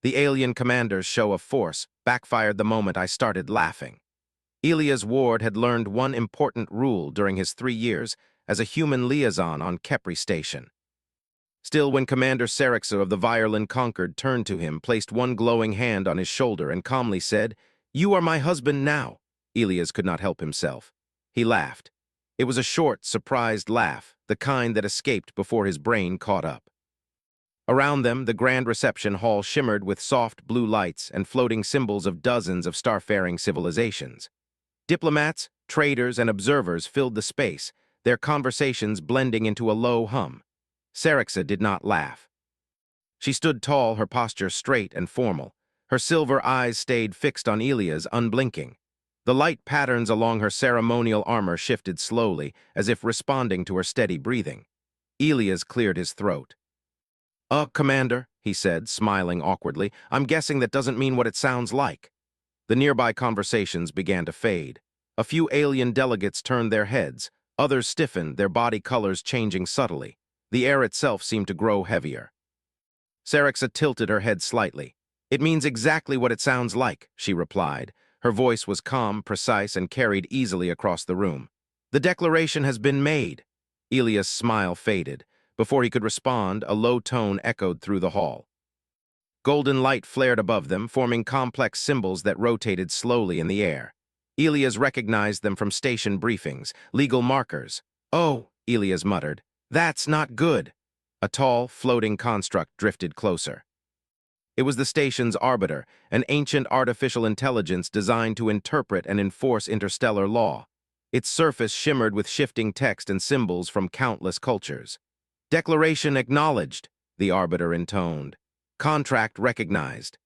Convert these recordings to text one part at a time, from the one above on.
The alien commander's show of force backfired the moment I started laughing. Elias Ward had learned one important rule during his 3 years as a human liaison on Kepri Station. Still, when Commander Serixa of the Violin Conquered turned to him, placed one glowing hand on his shoulder, and calmly said, "You are my husband now," Elias could not help himself. He laughed. It was a short, surprised laugh, the kind that escaped before his brain caught up. Around them, the grand reception hall shimmered with soft blue lights and floating symbols of dozens of starfaring civilizations. Diplomats, traders, and observers filled the space, their conversations blending into a low hum. Serixa did not laugh. She stood tall, her posture straight and formal. Her silver eyes stayed fixed on Elias, unblinking. The light patterns along her ceremonial armor shifted slowly, as if responding to her steady breathing. Elias cleared his throat. Commander," he said, smiling awkwardly, "I'm guessing that doesn't mean what it sounds like." The nearby conversations began to fade. A few alien delegates turned their heads. Others stiffened, their body colors changing subtly. The air itself seemed to grow heavier. Serixa tilted her head slightly. "It means exactly what it sounds like," she replied. Her voice was calm, precise, and carried easily across the room. "The declaration has been made." Elias' smile faded. Before he could respond, a low tone echoed through the hall. Golden light flared above them, forming complex symbols that rotated slowly in the air. Elias recognized them from station briefings, legal markers. "Oh," Elias muttered, "that's not good." A tall, floating construct drifted closer. It was the station's arbiter, an ancient artificial intelligence designed to interpret and enforce interstellar law. Its surface shimmered with shifting text and symbols from countless cultures. "Declaration acknowledged," the arbiter intoned. "Contract recognized."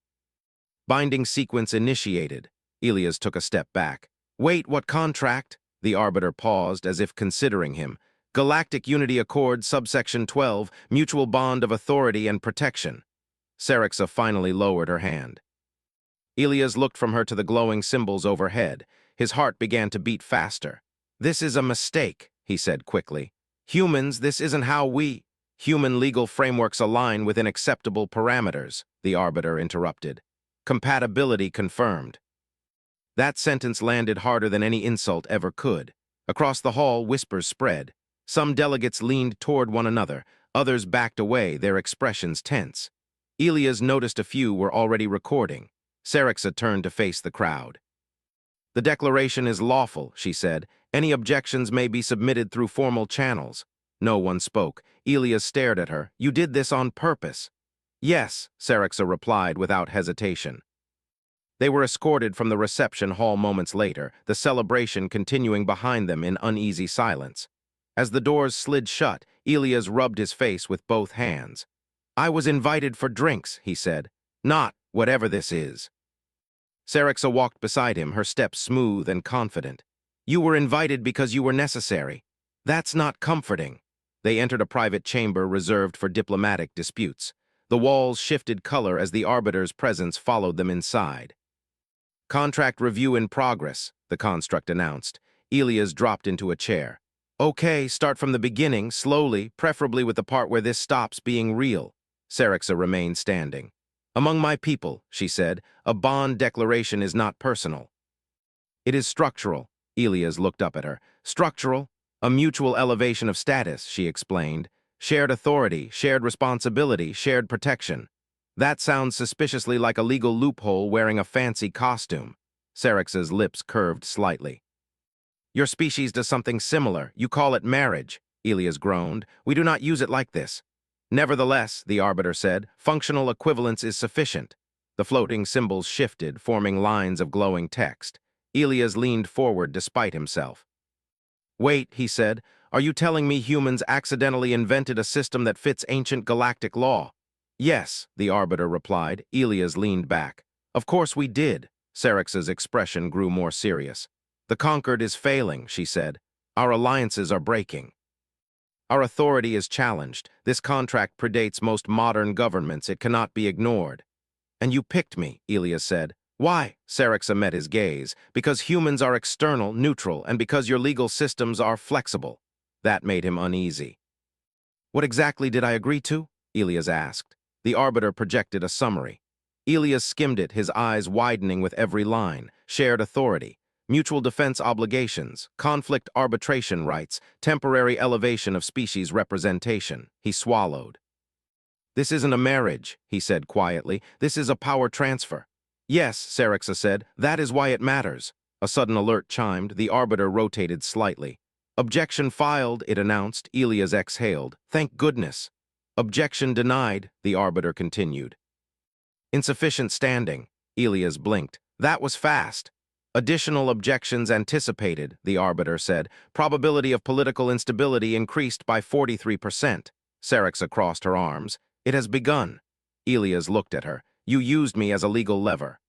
Binding sequence initiated. Elias took a step back. "Wait, what contract?" The arbiter paused, as if considering him. "Galactic Unity Accord, subsection 12, mutual bond of authority and protection." Serixa finally lowered her hand. Elias looked from her to the glowing symbols overhead. His heart began to beat faster. "This is a mistake," he said quickly. "Humans, this isn't how we—" "Human legal frameworks align within acceptable parameters," the arbiter interrupted. "Compatibility confirmed." That sentence landed harder than any insult ever could. Across the hall, whispers spread. Some delegates leaned toward one another, others backed away, their expressions tense. Elias noticed a few were already recording. Serixa turned to face the crowd. "The declaration is lawful," she said. "Any objections may be submitted through formal channels." No one spoke. Elias stared at her. "You did this on purpose." "Yes," Serixa replied without hesitation. They were escorted from the reception hall moments later, the celebration continuing behind them in uneasy silence. As the doors slid shut, Elias rubbed his face with both hands. "I was invited for drinks," he said. "Not whatever this is." Serixa walked beside him, her steps smooth and confident. "You were invited because you were necessary. That's not comforting." They entered a private chamber reserved for diplomatic disputes. The walls shifted color as the arbiter's presence followed them inside. "Contract review in progress," the construct announced. Elias dropped into a chair. "Okay, start from the beginning, slowly, preferably with the part where this stops being real." Serixa remained standing. "Among my people," she said, "a bond declaration is not personal. It is structural." Elias looked up at her. "Structural? A mutual elevation of status," she explained. "Shared authority, shared responsibility, shared protection." "That sounds suspiciously like a legal loophole wearing a fancy costume." Serix's lips curved slightly. "Your species does something similar. You call it marriage," Elias groaned. "We do not use it like this." "Nevertheless," the arbiter said, "functional equivalence is sufficient." The floating symbols shifted, forming lines of glowing text. Elias leaned forward despite himself. "Wait," he said, "are you telling me humans accidentally invented a system that fits ancient galactic law?" "Yes," the arbiter replied. Elias leaned back. "Of course we did." Serix's expression grew more serious. "The Conquered is failing," she said. "Our alliances are breaking. Our authority is challenged. This contract predates most modern governments. It cannot be ignored." "And you picked me," Elias said. "Why?" Serixa met his gaze. "Because humans are external, neutral, and because your legal systems are flexible." That made him uneasy. "What exactly did I agree to?" Elias asked. The arbiter projected a summary. Elias skimmed it, his eyes widening with every line. Shared authority, mutual defense obligations, conflict arbitration rights, temporary elevation of species representation. He swallowed. This isn't a marriage, he said quietly. This is a power transfer. Yes, Sarixa said, that is why it matters. A sudden alert chimed, the arbiter rotated slightly. Objection filed, it announced. Elias exhaled. Thank goodness. Objection denied, the arbiter continued. Insufficient standing, Elias blinked. That was fast. Additional objections anticipated, the arbiter said. Probability of political instability increased by 43%. Sarixa crossed her arms. It has begun. Elias looked at her. You used me as a legal lever.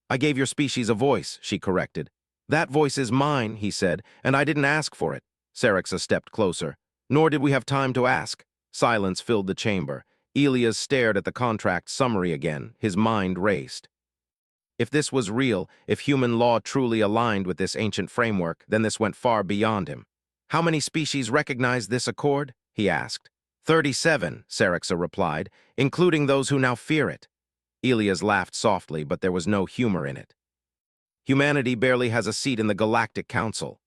I gave your species a voice, she corrected. That voice is mine, he said, and I didn't ask for it. Sarixa stepped closer. Nor did we have time to ask. Silence filled the chamber. Elias stared at the contract summary again. His mind raced. If this was real, if human law truly aligned with this ancient framework, then this went far beyond him. How many species recognize this accord? He asked. 37, Sarixa replied, including those who now fear it. Elias laughed softly, but there was no humor in it. Humanity barely has a seat in the Galactic Council.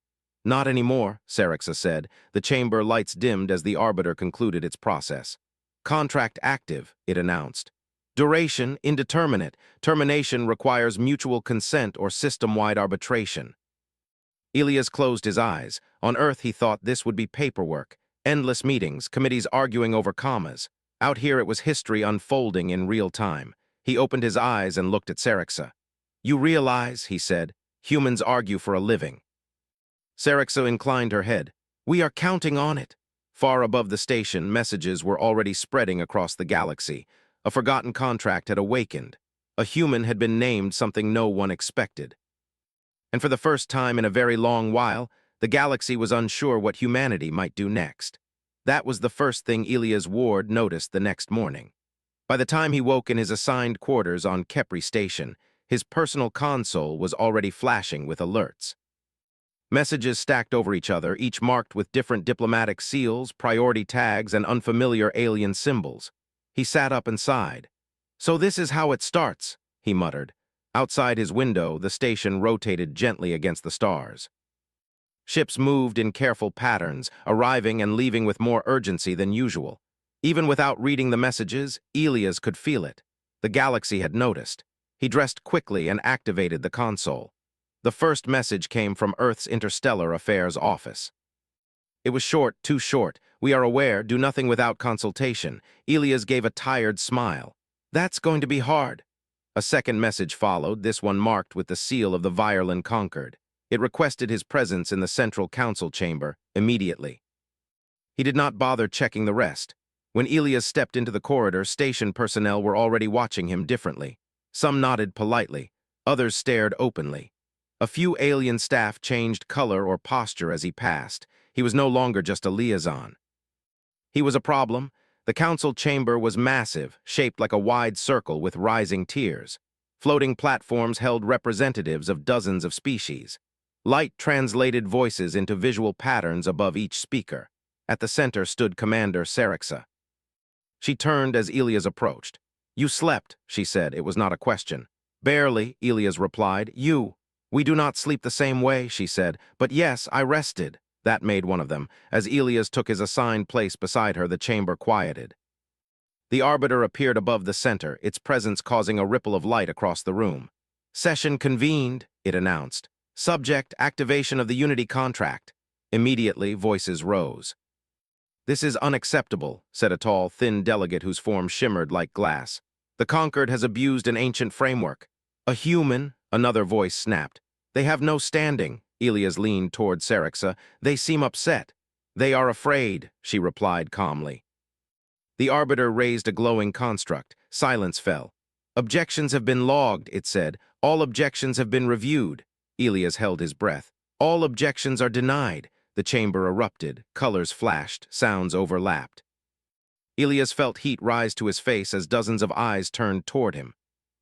Not anymore, Sarixa said. The chamber lights dimmed as the arbiter concluded its process. Contract active, it announced. Duration indeterminate. Termination requires mutual consent or system-wide arbitration. Elias closed his eyes. On Earth, he thought this would be paperwork. Endless meetings, committees arguing over commas. Out here, it was history unfolding in real time. He opened his eyes and looked at Sarixa. You realize, he said, humans argue for a living. Sarixa inclined her head. We are counting on it. Far above the station, messages were already spreading across the galaxy. A forgotten contract had awakened. A human had been named, something no one expected. And for the first time in a very long while, the galaxy was unsure what humanity might do next. That was the first thing Elias Ward noticed the next morning. By the time he woke in his assigned quarters on Kepri Station, his personal console was already flashing with alerts. Messages stacked over each other, each marked with different diplomatic seals, priority tags, and unfamiliar alien symbols. He sat up and sighed. So this is how it starts, he muttered. Outside his window, the station rotated gently against the stars. Ships moved in careful patterns, arriving and leaving with more urgency than usual. Even without reading the messages, Elias could feel it. The galaxy had noticed. He dressed quickly and activated the console. The first message came from Earth's Interstellar Affairs Office. It was short, too short. We are aware, do nothing without consultation. Elias gave a tired smile. That's going to be hard. A second message followed, this one marked with the seal of the Virelin Conquered. It requested his presence in the Central Council chamber immediately. He did not bother checking the rest. When Elias stepped into the corridor, station personnel were already watching him differently. Some nodded politely, others stared openly. A few alien staff changed color or posture as he passed. He was no longer just a liaison. He was a problem. The council chamber was massive, shaped like a wide circle with rising tiers. Floating platforms held representatives of dozens of species. Light translated voices into visual patterns above each speaker. At the center stood Commander Sarixa. She turned as Elias approached. You slept, she said. It was not a question. Barely, Elias replied. You. We do not sleep the same way, she said. But yes, I rested. That made one of them. As Elias took his assigned place beside her, the chamber quieted. The arbiter appeared above the center, its presence causing a ripple of light across the room. Session convened, it announced. Subject, activation of the Unity contract. Immediately, voices rose. This is unacceptable, said a tall, thin delegate whose form shimmered like glass. The Conquered has abused an ancient framework. A human, another voice snapped. They have no standing. Elias leaned toward Sarixa. They seem upset. They are afraid, she replied calmly. The arbiter raised a glowing construct. Silence fell. Objections have been logged, it said. All objections have been reviewed. Elias held his breath. All objections are denied. The chamber erupted. Colors flashed. Sounds overlapped. Elias felt heat rise to his face as dozens of eyes turned toward him.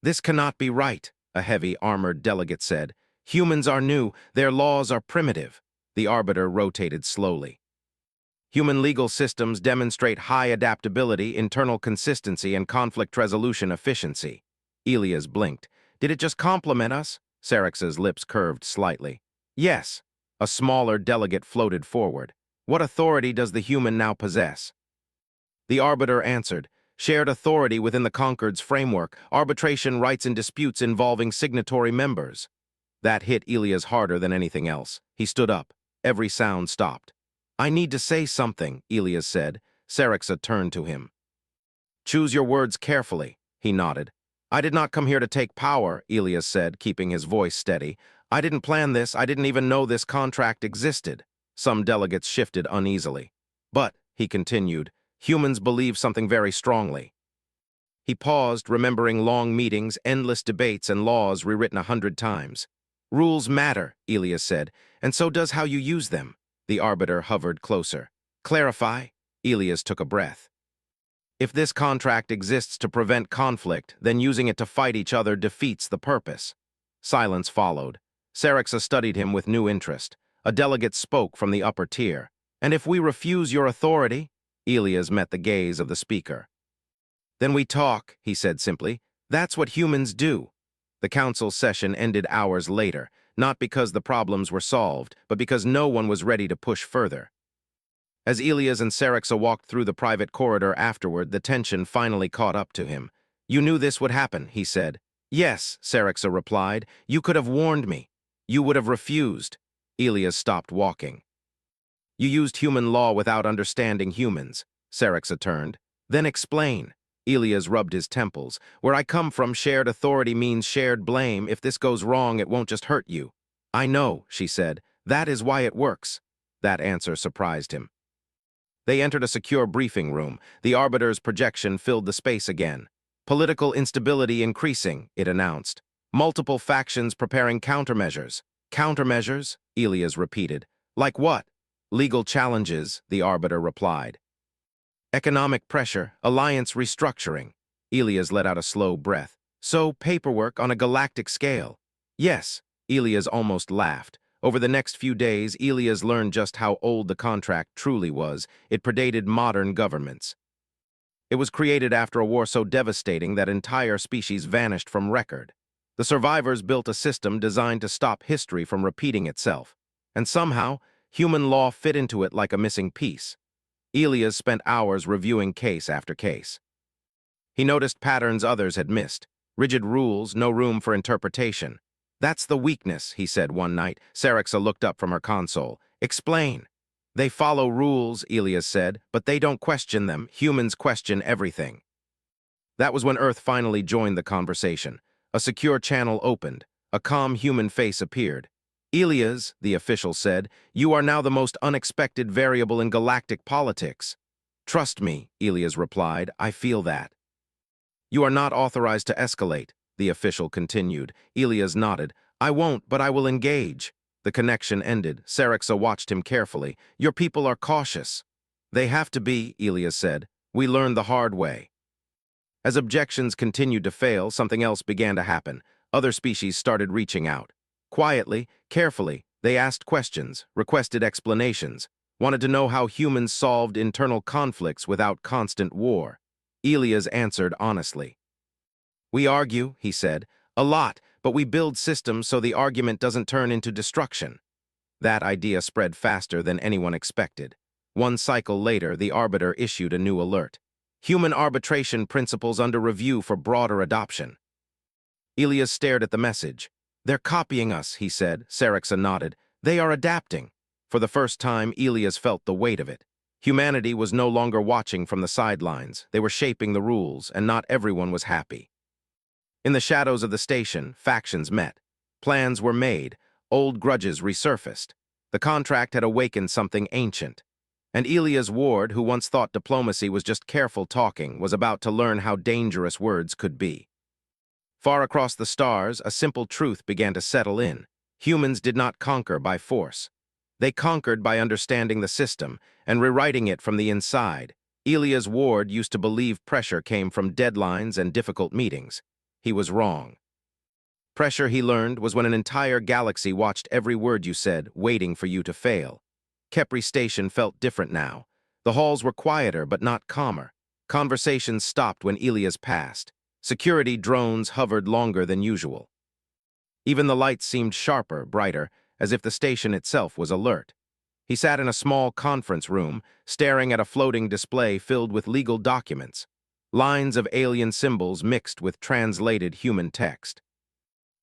This cannot be right, a heavy, armored delegate said. Humans are new. Their laws are primitive. The arbiter rotated slowly. Human legal systems demonstrate high adaptability, internal consistency, and conflict resolution efficiency. Elias blinked. Did it just compliment us? Sarex's lips curved slightly. Yes. A smaller delegate floated forward. What authority does the human now possess? The arbiter answered. Shared authority within the Concord's framework, arbitration rights in disputes involving signatory members. That hit Elias harder than anything else. He stood up. Every sound stopped. I need to say something, Elias said. Sarexa turned to him. Choose your words carefully, he nodded. I did not come here to take power, Elias said, keeping his voice steady. I didn't plan this, I didn't even know this contract existed. Some delegates shifted uneasily. But, he continued, humans believe something very strongly. He paused, remembering long meetings, endless debates, and laws rewritten 100 times. Rules matter, Elias said, and so does how you use them. The arbiter hovered closer. Clarify? Elias took a breath. If this contract exists to prevent conflict, then using it to fight each other defeats the purpose. Silence followed. Sarexa studied him with new interest. A delegate spoke from the upper tier. And if we refuse your authority? Elias met the gaze of the speaker. Then we talk, he said simply. That's what humans do. The council session ended hours later, not because the problems were solved, but because no one was ready to push further. As Elias and Sarexa walked through the private corridor afterward, the tension finally caught up to him. You knew this would happen, he said. Yes, Sarexa replied. You could have warned me. You would have refused. Elias stopped walking. You used human law without understanding humans, Sarexa turned. Then explain. Elias rubbed his temples. Where I come from, shared authority means shared blame. If this goes wrong, it won't just hurt you. I know, she said. That is why it works. That answer surprised him. They entered a secure briefing room. The arbiter's projection filled the space again. Political instability increasing, it announced. Multiple factions preparing countermeasures. Countermeasures? Elias repeated. Like what? Legal challenges, the arbiter replied. Economic pressure, alliance restructuring. Elias let out a slow breath. So, paperwork on a galactic scale. Yes, Elias almost laughed. Over the next few days, Elias learned just how old the contract truly was. It predated modern governments. It was created after a war so devastating that entire species vanished from record. The survivors built a system designed to stop history from repeating itself. And somehow, human law fit into it like a missing piece. Elias spent hours reviewing case after case. He noticed patterns others had missed. Rigid rules, no room for interpretation. That's the weakness, he said one night. Sarexa looked up from her console. Explain. They follow rules, Elias said, but they don't question them. Humans question everything. That was when Earth finally joined the conversation. A secure channel opened. A calm human face appeared. Elias, the official said, you are now the most unexpected variable in galactic politics. Trust me, Elias replied, I feel that. You are not authorized to escalate, the official continued. Elias nodded. I won't, but I will engage. The connection ended. Sarexa watched him carefully. Your people are cautious. They have to be, Elias said. We learned the hard way. As objections continued to fail, something else began to happen. Other species started reaching out. Quietly, carefully, they asked questions, requested explanations, wanted to know how humans solved internal conflicts without constant war. Elias answered honestly. We argue, he said, a lot, but we build systems so the argument doesn't turn into destruction. That idea spread faster than anyone expected. One cycle later, the arbiter issued a new alert. Human arbitration principles under review for broader adoption. Elias stared at the message. They're copying us, he said. Sarexa nodded. They are adapting. For the first time, Elias felt the weight of it. Humanity was no longer watching from the sidelines. They were shaping the rules, and not everyone was happy. In the shadows of the station, factions met. Plans were made. Old grudges resurfaced. The contract had awakened something ancient. And Elias Ward, who once thought diplomacy was just careful talking, was about to learn how dangerous words could be. Far across the stars, a simple truth began to settle in. Humans did not conquer by force. They conquered by understanding the system and rewriting it from the inside. Elias Ward used to believe pressure came from deadlines and difficult meetings. He was wrong. Pressure, he learned, was when an entire galaxy watched every word you said, waiting for you to fail. Kepri Station felt different now. The halls were quieter but not calmer. Conversations stopped when Elias passed. Security drones hovered longer than usual. Even the lights seemed sharper, brighter, as if the station itself was alert. He sat in a small conference room, staring at a floating display filled with legal documents, lines of alien symbols mixed with translated human text.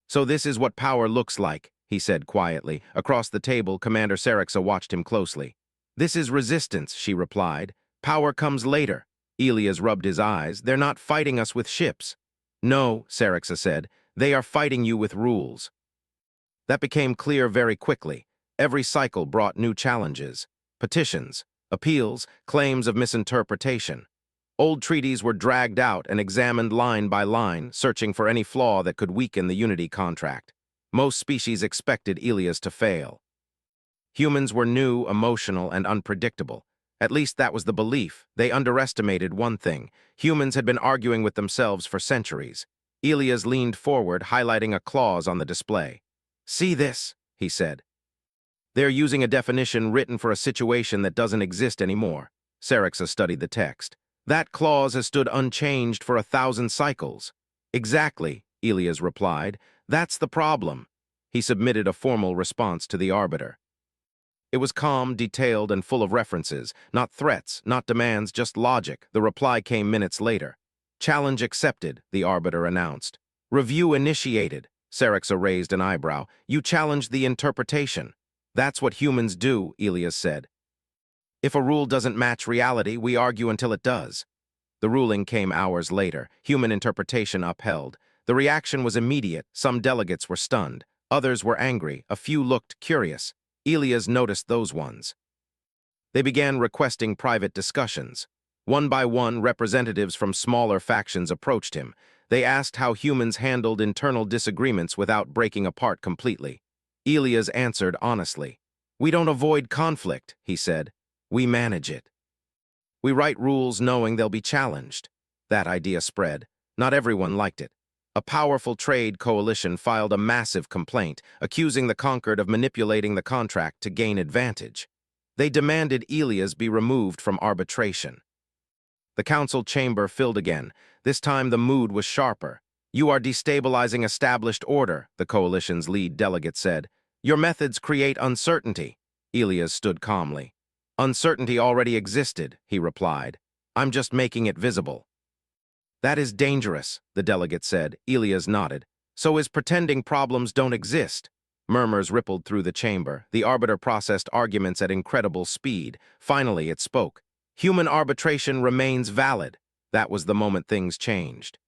"So this is what power looks like," he said quietly. Across the table, Commander Serixa watched him closely. "This is resistance," she replied. "Power comes later." Elias rubbed his eyes. "They're not fighting us with ships." "No," Serixa said. "They are fighting you with rules." That became clear very quickly. Every cycle brought new challenges. Petitions, appeals, claims of misinterpretation. Old treaties were dragged out and examined line by line, searching for any flaw that could weaken the unity contract. Most species expected Elias to fail. Humans were new, emotional, and unpredictable. At least that was the belief. They underestimated one thing. Humans had been arguing with themselves for centuries. Elias leaned forward, highlighting a clause on the display. "See this," he said. "They're using a definition written for a situation that doesn't exist anymore." Serixa studied the text. "That clause has stood unchanged for 1,000 cycles." "Exactly," Elias replied. "That's the problem." He submitted a formal response to the arbiter. It was calm, detailed, and full of references. Not threats, not demands, just logic. The reply came minutes later. "Challenge accepted," the arbiter announced. "Review initiated." Serixa raised an eyebrow. "You challenged the interpretation." "That's what humans do," Elias said. "If a rule doesn't match reality, we argue until it does." The ruling came hours later, human interpretation upheld. The reaction was immediate. Some delegates were stunned. Others were angry. A few looked curious. Elias noticed those ones. They began requesting private discussions. One by one, representatives from smaller factions approached him. They asked how humans handled internal disagreements without breaking apart completely. Elias answered honestly. "We don't avoid conflict," he said. "We manage it. We write rules knowing they'll be challenged." That idea spread. Not everyone liked it. A powerful trade coalition filed a massive complaint, accusing the conquered of manipulating the contract to gain advantage. They demanded Elias be removed from arbitration. The council chamber filled again. This time the mood was sharper. "You are destabilizing established order," the coalition's lead delegate said. "Your methods create uncertainty." Elias stood calmly. "Uncertainty already existed," he replied. "I'm just making it visible." "That is dangerous," the delegate said. Elias nodded. "So is pretending problems don't exist." Murmurs rippled through the chamber. The arbiter processed arguments at incredible speed. Finally, it spoke. "Human arbitration remains valid." That was the moment things changed.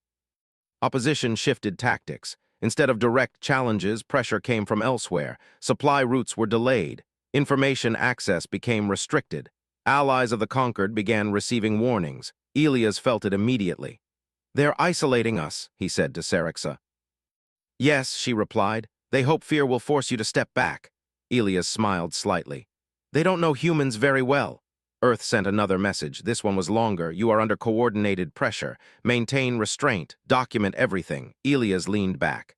Opposition shifted tactics. Instead of direct challenges, pressure came from elsewhere. Supply routes were delayed. Information access became restricted. Allies of the conquered began receiving warnings. Elias felt it immediately. "They're isolating us," he said to Serixa. "Yes," she replied. "They hope fear will force you to step back." Elias smiled slightly. "They don't know humans very well." Earth sent another message. This one was longer. "You are under coordinated pressure. Maintain restraint. Document everything." Elias leaned back.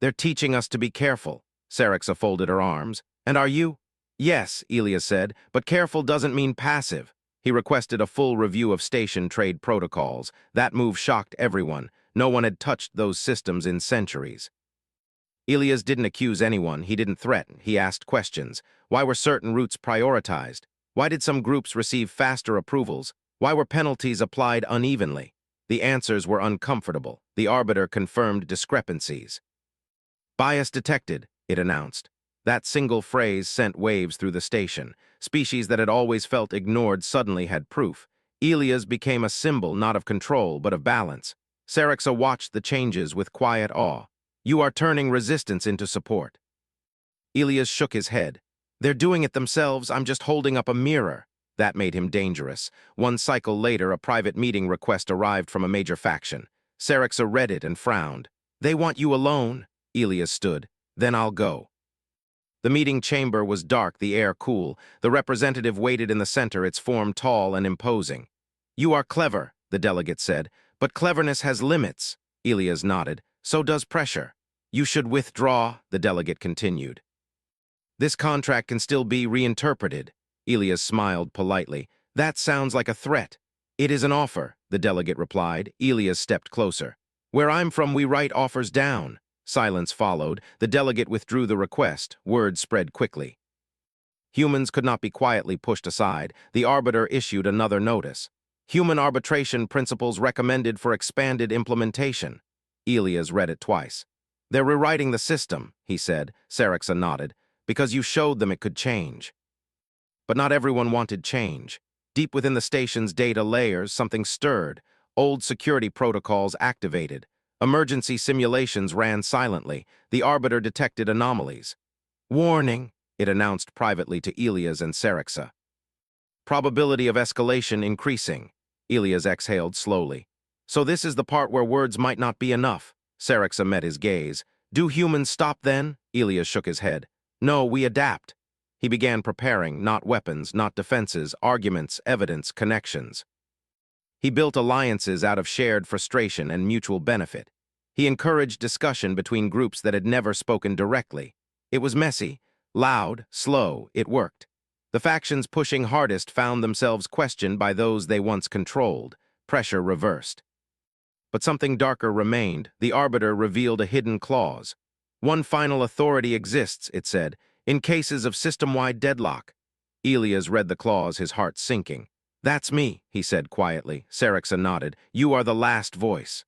"They're teaching us to be careful." Serixa folded her arms. "And are you?" "Yes," Elias said, "but careful doesn't mean passive." He requested a full review of station trade protocols. That move shocked everyone. No one had touched those systems in centuries. Elias didn't accuse anyone. He didn't threaten. He asked questions. Why were certain routes prioritized? Why did some groups receive faster approvals? Why were penalties applied unevenly? The answers were uncomfortable. The arbiter confirmed discrepancies. "Bias detected," it announced. That single phrase sent waves through the station. Species that had always felt ignored suddenly had proof. Elias became a symbol not of control, but of balance. Serixa watched the changes with quiet awe. "You are turning resistance into support." Elias shook his head. "They're doing it themselves. I'm just holding up a mirror." That made him dangerous. One cycle later, a private meeting request arrived from a major faction. Serixa read it and frowned. "They want you alone." Elias stood. "Then I'll go." The meeting chamber was dark, the air cool. The representative waited in the center, its form tall and imposing. "You are clever," the delegate said, "but cleverness has limits." Elias nodded. "So does pressure." "You should withdraw," the delegate continued. "This contract can still be reinterpreted." Elias smiled politely. "That sounds like a threat." It is an offer, the delegate replied. Elias stepped closer. Where I'm from, we write offers down. Silence followed. The delegate withdrew the request. Word spread quickly. Humans could not be quietly pushed aside. The arbiter issued another notice. Human arbitration principles recommended for expanded implementation. Elias read it twice. They're rewriting the system, he said. Sarixa nodded. Because you showed them it could change. But not everyone wanted change. Deep within the station's data layers, something stirred. Old security protocols activated. Emergency simulations ran silently. The arbiter detected anomalies. Warning, it announced privately to Elias and Sarixa. Probability of escalation increasing. Elias exhaled slowly. So this is the part where words might not be enough. Sarixa met his gaze. Do humans stop then? Elias shook his head. No, we adapt. He began preparing, not weapons, not defenses, arguments, evidence, connections. He built alliances out of shared frustration and mutual benefit. He encouraged discussion between groups that had never spoken directly. It was messy, loud, slow, it worked. The factions pushing hardest found themselves questioned by those they once controlled. Pressure reversed. But something darker remained. The arbiter revealed a hidden clause. One final authority exists, it said, in cases of system-wide deadlock. Elias read the clause, his heart sinking. That's me, he said quietly. Sarixa nodded. You are the last voice.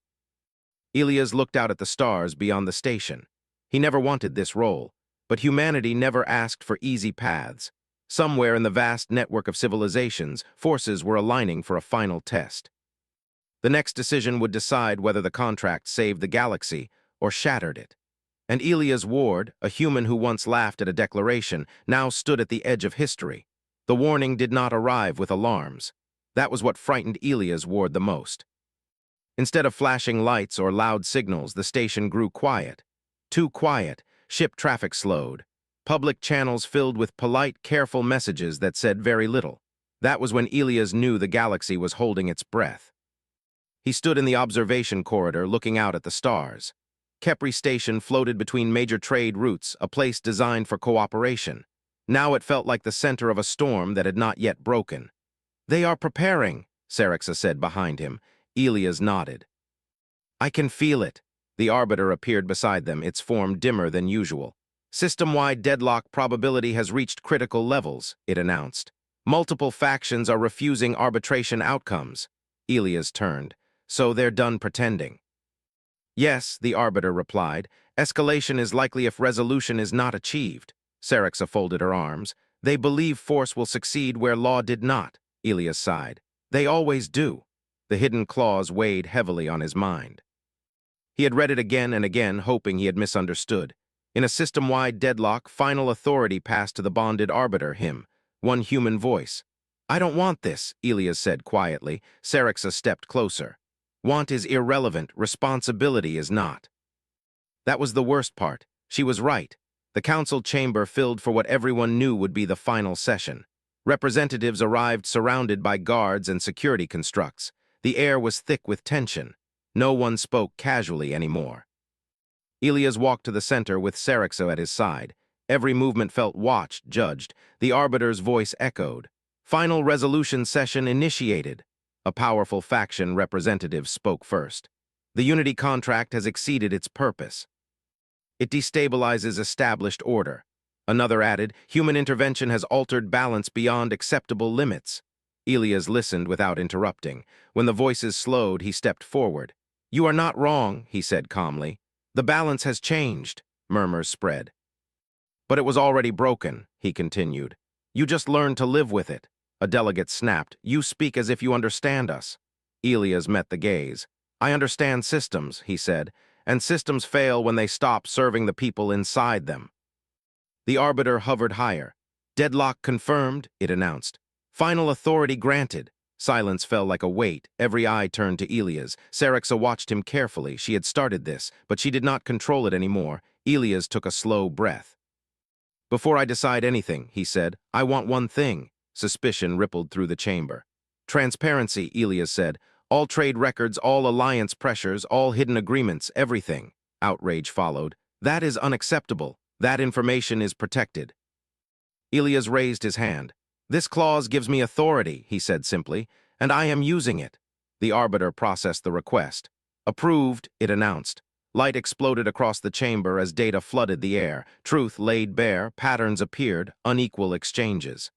Elias looked out at the stars beyond the station. He never wanted this role, but humanity never asked for easy paths. Somewhere in the vast network of civilizations, forces were aligning for a final test. The next decision would decide whether the contract saved the galaxy or shattered it. And Elias Ward, a human who once laughed at a declaration, now stood at the edge of history. The warning did not arrive with alarms. That was what frightened Elias Ward the most. Instead of flashing lights or loud signals, the station grew quiet. Too quiet. Ship traffic slowed. Public channels filled with polite, careful messages that said very little. That was when Elias knew the galaxy was holding its breath. He stood in the observation corridor looking out at the stars. Kepri Station floated between major trade routes, a place designed for cooperation. Now it felt like the center of a storm that had not yet broken. They are preparing, Sarixa said behind him. Elias nodded. I can feel it. The arbiter appeared beside them, its form dimmer than usual. System-wide deadlock probability has reached critical levels, it announced. Multiple factions are refusing arbitration outcomes. Elias turned. So they're done pretending. Yes, the arbiter replied. Escalation is likely if resolution is not achieved. Sarixa folded her arms. They believe force will succeed where law did not. Elias sighed. They always do. The hidden clause weighed heavily on his mind. He had read it again and again, hoping he had misunderstood. In a system-wide deadlock, final authority passed to the bonded arbiter, him. One human voice. I don't want this, Elias said quietly. Sarixa stepped closer. Want is irrelevant, responsibility is not. That was the worst part. She was right. The council chamber filled for what everyone knew would be the final session. Representatives arrived surrounded by guards and security constructs. The air was thick with tension. No one spoke casually anymore. Elias walked to the center with Sarixa at his side. Every movement felt watched, judged. The arbiter's voice echoed. Final resolution session initiated. A powerful faction representative spoke first. The unity contract has exceeded its purpose. It destabilizes established order. Another added, human intervention has altered balance beyond acceptable limits. Elias listened without interrupting. When the voices slowed, he stepped forward. You are not wrong, he said calmly. The balance has changed, murmurs spread. But it was already broken, he continued. You just learned to live with it. A delegate snapped. You speak as if you understand us. Elias met the gaze. I understand systems, he said, and systems fail when they stop serving the people inside them. The arbiter hovered higher. Deadlock confirmed, it announced. Final authority granted. Silence fell like a weight. Every eye turned to Elias. Sarixa watched him carefully. She had started this, but she did not control it anymore. Elias took a slow breath. Before I decide anything, he said, I want one thing. Suspicion rippled through the chamber. Transparency, Elias said. All trade records, all alliance pressures, all hidden agreements, everything. Outrage followed. That is unacceptable. That information is protected. Elias raised his hand. This clause gives me authority, he said simply, and I am using it. The arbiter processed the request. Approved, it announced. Light exploded across the chamber as data flooded the air. Truth laid bare, patterns appeared, unequal exchanges.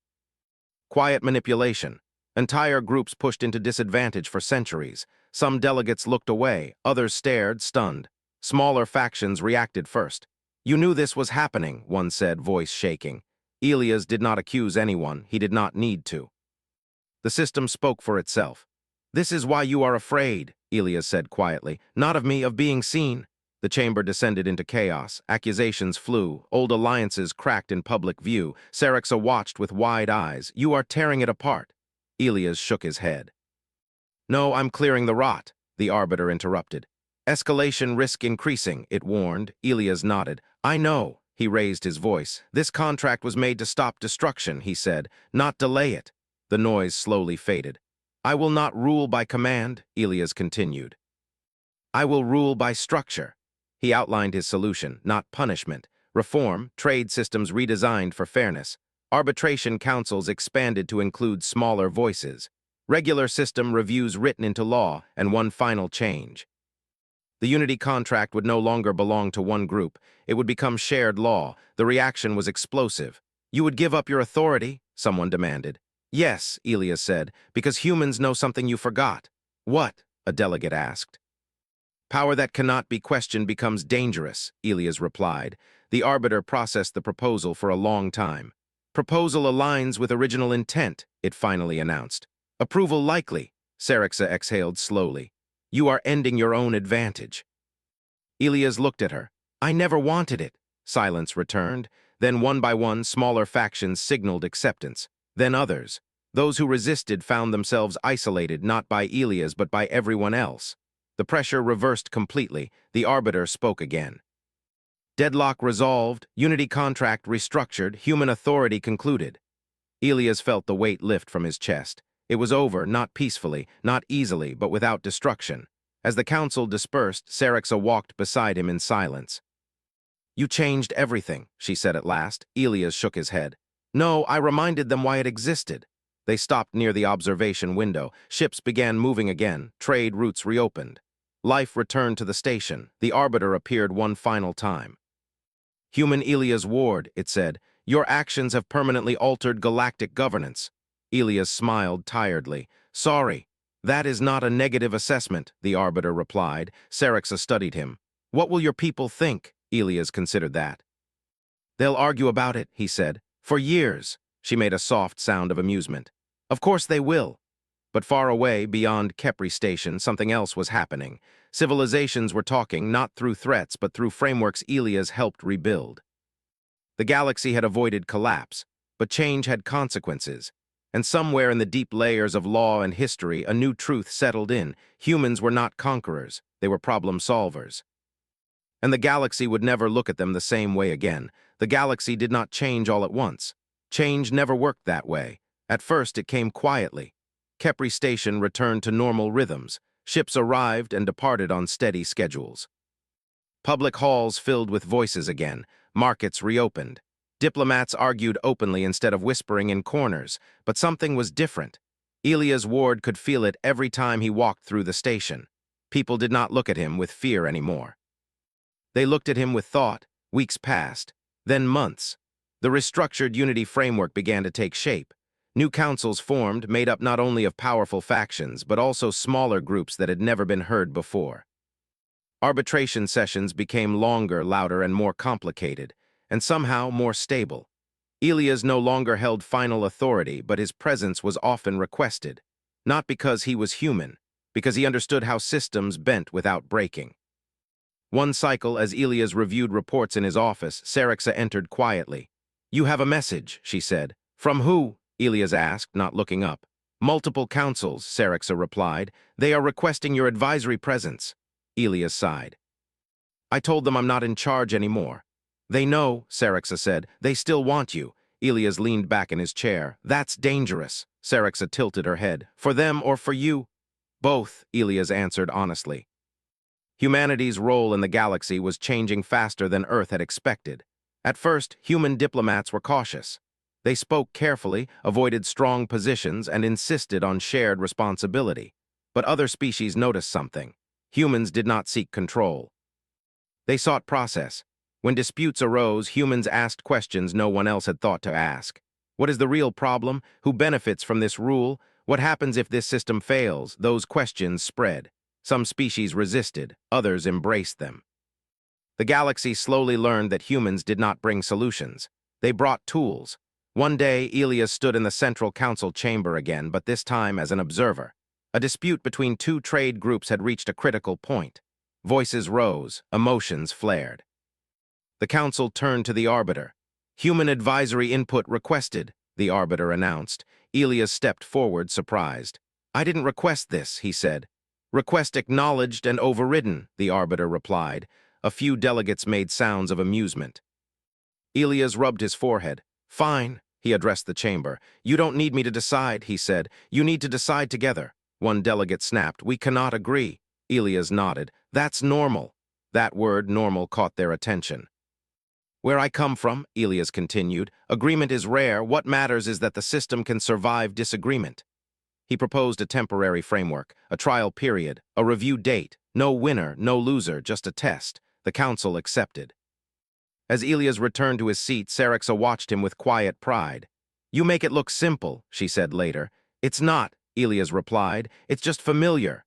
Quiet manipulation. Entire groups pushed into disadvantage for centuries. Some delegates looked away, others stared, stunned. Smaller factions reacted first. You knew this was happening, one said, voice shaking. Elias did not accuse anyone, he did not need to. The system spoke for itself. This is why you are afraid, Elias said quietly. Not of me, of being seen. The chamber descended into chaos. Accusations flew. Old alliances cracked in public view. Sarixa watched with wide eyes. You are tearing it apart. Elias shook his head. No, I'm clearing the rot, the arbiter interrupted. Escalation risk increasing, it warned. Elias nodded. I know. He raised his voice. This contract was made to stop destruction, he said, not delay it. The noise slowly faded. I will not rule by command, Elias continued. I will rule by structure. He outlined his solution, not punishment. Reform, trade systems redesigned for fairness. Arbitration councils expanded to include smaller voices. Regular system reviews written into law, and one final change. The unity contract would no longer belong to one group. It would become shared law. The reaction was explosive. You would give up your authority? Someone demanded. Yes, Elias said, because humans know something you forgot. What? A delegate asked. Power that cannot be questioned becomes dangerous, Elias replied. The arbiter processed the proposal for a long time. Proposal aligns with original intent, it finally announced. Approval likely, Sarixa exhaled slowly. You are ending your own advantage. Elias looked at her. I never wanted it. Silence returned. Then one by one, smaller factions signaled acceptance. Then others. Those who resisted found themselves isolated not by Elias but by everyone else. The pressure reversed completely. The arbiter spoke again. Deadlock resolved, unity contract restructured, human authority concluded. Elias felt the weight lift from his chest. It was over, not peacefully, not easily, but without destruction. As the council dispersed, Sarixa walked beside him in silence. You changed everything, she said at last. Elias shook his head. No, I reminded them why it existed. They stopped near the observation window. Ships began moving again. Trade routes reopened. Life returned to the station. The arbiter appeared one final time. Human Elias Ward, it said, your actions have permanently altered galactic governance. Elias smiled tiredly. Sorry. That is not a negative assessment, the arbiter replied. Sarixa studied him. What will your people think? Elias considered that. They'll argue about it, he said. For years. She made a soft sound of amusement. Of course they will. But far away, beyond Kepri Station, something else was happening. Civilizations were talking, not through threats, but through frameworks Elias helped rebuild. The galaxy had avoided collapse, but change had consequences. And somewhere in the deep layers of law and history, a new truth settled in. Humans were not conquerors, they were problem solvers. And the galaxy would never look at them the same way again. The galaxy did not change all at once. Change never worked that way. At first, it came quietly. Kepri Station returned to normal rhythms. Ships arrived and departed on steady schedules. Public halls filled with voices again. Markets reopened. Diplomats argued openly instead of whispering in corners, but something was different. Elias Ward could feel it every time he walked through the station. People did not look at him with fear anymore. They looked at him with thought. Weeks passed, then months. The restructured unity framework began to take shape. New councils formed, made up not only of powerful factions, but also smaller groups that had never been heard before. Arbitration sessions became longer, louder, and more complicated, and somehow more stable. Elias no longer held final authority, but his presence was often requested, not because he was human, because he understood how systems bent without breaking. One cycle, as Elias reviewed reports in his office, Sarixa entered quietly. You have a message, she said. From who? Elias asked, not looking up. Multiple councils, Sarixa replied. They are requesting your advisory presence. Elias sighed. I told them I'm not in charge anymore. They know, Sarixa said. They still want you. Elias leaned back in his chair. That's dangerous. Sarixa tilted her head. For them or for you? Both, Elias answered honestly. Humanity's role in the galaxy was changing faster than Earth had expected. At first, human diplomats were cautious. They spoke carefully, avoided strong positions, and insisted on shared responsibility. But other species noticed something. Humans did not seek control. They sought process. When disputes arose, humans asked questions no one else had thought to ask. What is the real problem? Who benefits from this rule? What happens if this system fails? Those questions spread. Some species resisted, others embraced them. The galaxy slowly learned that humans did not bring solutions. They brought tools. One day, Elias stood in the Central Council chamber again, but this time as an observer. A dispute between two trade groups had reached a critical point. Voices rose, emotions flared. The council turned to the Arbiter. Human advisory input requested, the Arbiter announced. Elias stepped forward, surprised. I didn't request this, he said. Request acknowledged and overridden, the Arbiter replied. A few delegates made sounds of amusement. Elias rubbed his forehead. Fine, he addressed the chamber. You don't need me to decide, he said. You need to decide together. One delegate snapped. We cannot agree. Elias nodded. That's normal. That word, normal, caught their attention. Where I come from, Elias continued, agreement is rare. What matters is that the system can survive disagreement. He proposed a temporary framework, a trial period, a review date. No winner, no loser, just a test. The council accepted. As Elias returned to his seat, Sarixa watched him with quiet pride. You make it look simple, she said later. It's not, Elias replied. It's just familiar.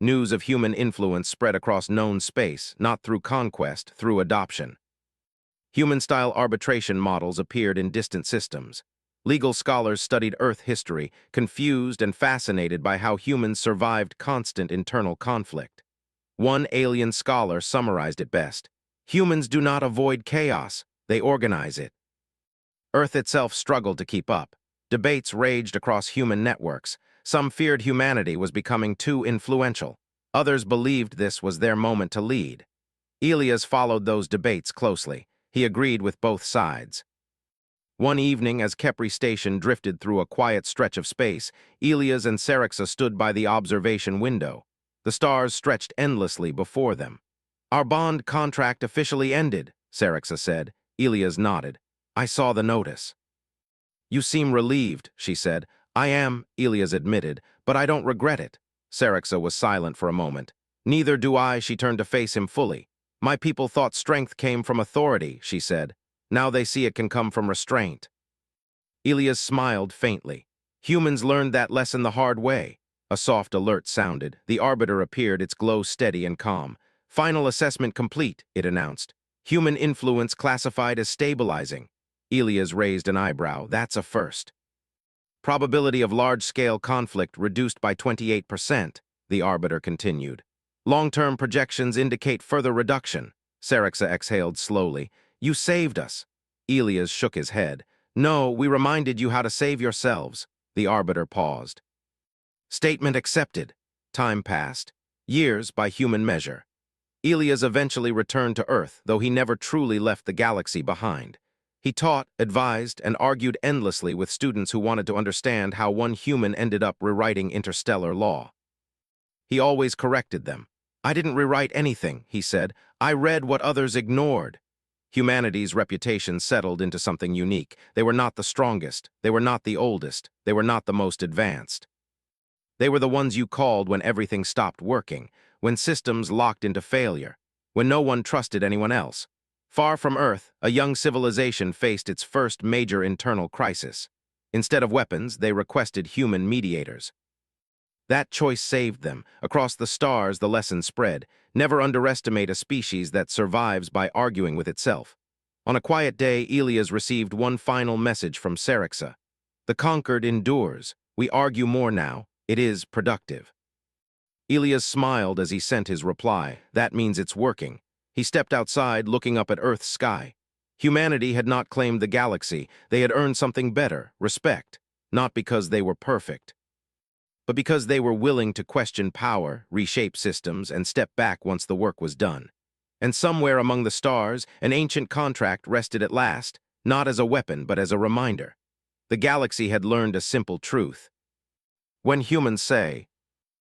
News of human influence spread across known space, not through conquest, through adoption. Human-style arbitration models appeared in distant systems. Legal scholars studied Earth history, confused and fascinated by how humans survived constant internal conflict. One alien scholar summarized it best. Humans do not avoid chaos, they organize it. Earth itself struggled to keep up. Debates raged across human networks. Some feared humanity was becoming too influential. Others believed this was their moment to lead. Elias followed those debates closely. He agreed with both sides. One evening, as Kepri Station drifted through a quiet stretch of space, Elias and Sarixa stood by the observation window. The stars stretched endlessly before them. Our bond contract officially ended, Sarixa said. Elias nodded. I saw the notice. You seem relieved, she said. I am, Elias admitted, but I don't regret it. Sarixa was silent for a moment. Neither do I, she turned to face him fully. My people thought strength came from authority, she said. Now they see it can come from restraint. Elias smiled faintly. Humans learned that lesson the hard way. A soft alert sounded. The Arbiter appeared, its glow steady and calm. Final assessment complete, it announced. Human influence classified as stabilizing. Elias raised an eyebrow. That's a first. Probability of large-scale conflict reduced by 28%, the Arbiter continued. Long-term projections indicate further reduction. Sarixa exhaled slowly. You saved us. Elias shook his head. No, we reminded you how to save yourselves. The Arbiter paused. Statement accepted. Time passed. Years by human measure. Elias eventually returned to Earth, though he never truly left the galaxy behind. He taught, advised, and argued endlessly with students who wanted to understand how one human ended up rewriting interstellar law. He always corrected them. I didn't rewrite anything, he said. I read what others ignored. Humanity's reputation settled into something unique. They were not the strongest. They were not the oldest. They were not the most advanced. They were the ones you called when everything stopped working, when systems locked into failure, when no one trusted anyone else. Far from Earth, a young civilization faced its first major internal crisis. Instead of weapons, they requested human mediators. That choice saved them. Across the stars, the lesson spread. Never underestimate a species that survives by arguing with itself. On a quiet day, Elias received one final message from Sarixa. The conquered endures. We argue more now. It is productive. Elias smiled as he sent his reply. That means it's working. He stepped outside, looking up at Earth's sky. Humanity had not claimed the galaxy. They had earned something better, respect. Not because they were perfect, but because they were willing to question power, reshape systems, and step back once the work was done. And somewhere among the stars, an ancient contract rested at last, not as a weapon, but as a reminder. The galaxy had learned a simple truth. When humans say,